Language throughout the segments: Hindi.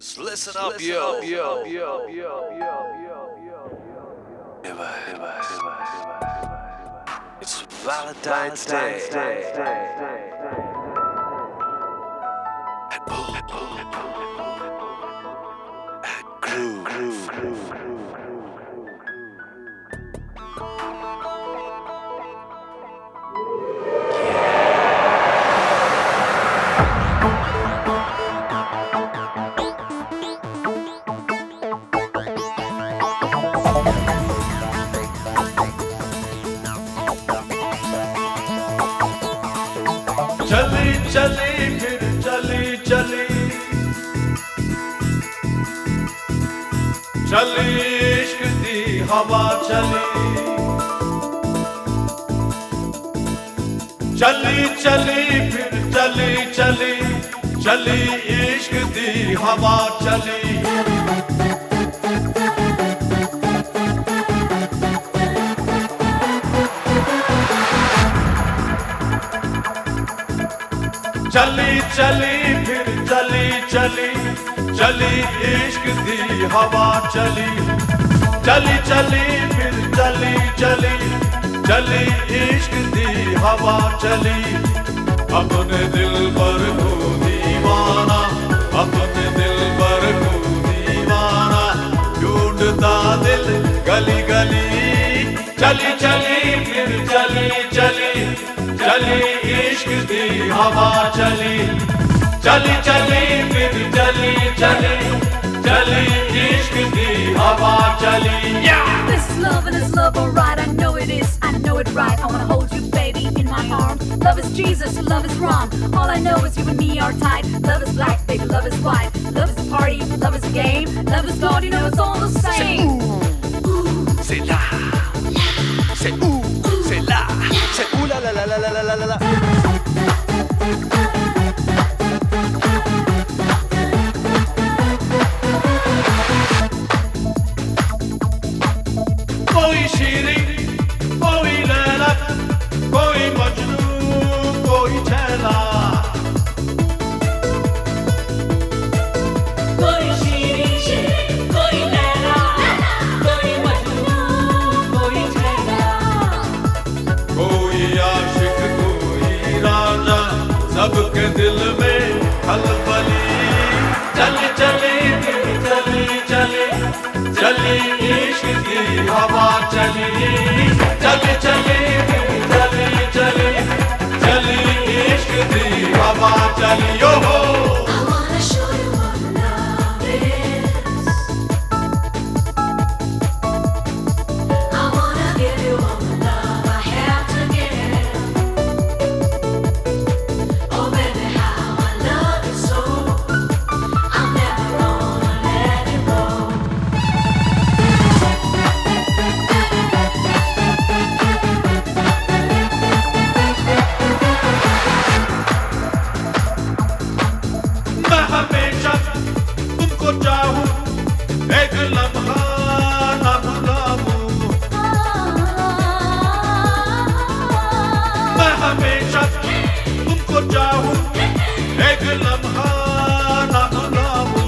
So listen up, yo. It's Valentine's Day. Groove. चली चली फिर चली चली चली इश्क दी हवा चली चली चली फिर चली चली चली इश्क दी हवा चली चली चली फिर चली चली चली इश्क दी हवा चली चली चली फिर चली चली चली इश्क दी हवा चली अपने दिल पर को दीवाना अपने दिल पर को दीवाना ढूंढता दिल गली गली चली चली फिर चली चली चली इश्क दी हवा चली चली चली फिर चली चली चली इश्क दी हवा चली This is love and it's love, alright. I know it is, I know it right. I wanna hold you, baby, in my arms. Love is Jesus, love is wrong. All I know is you and me are tight. Love is black, baby, love is white. Love is a party, love is a game. Love is God, you know it's all the same. C'est là, c'est où, c'est là, c'est où la la la la la la la la. कोई शीरी कोई लैला कोई मजनू कोई छैला कोई शीरी, कोई लैला, कोई मजनू, कोई छैला. कोई आशिक कोई राजा सबके दिल में खलबली चली चली फिर चली चली चली इश्क की हवा चली चली चली फिर चली चली चली इश्क की हवा चली यो हो I wanna show you what love is. I wanna give you all the love I have to give. Oh baby, how I love you so. I'm never gonna let you go. मैं हमेशा तुमको चाहूं एक लम्हा ना भुलाऊं मैं हमेशा तुमको चाहूं एक लम्हा ना भुलाऊं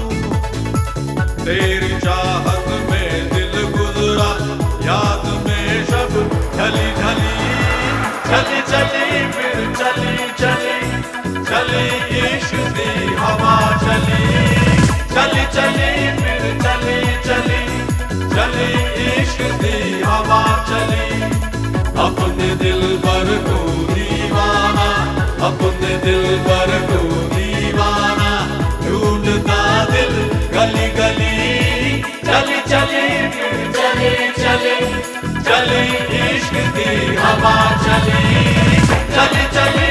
तेरी चाहत में दिल गुजरा याद में शब ढली ढली चली चली फिर चली चली चली इश्क दी हवा चली चली चली फिर चली चली चली इश्क दी हवा चली अपने दिल पर को दीवाना अपने दिल पर को दीवाना ढूंढता दिल गली गली चली चली फिर चली चली चली इश्क दी हवा चली चली चली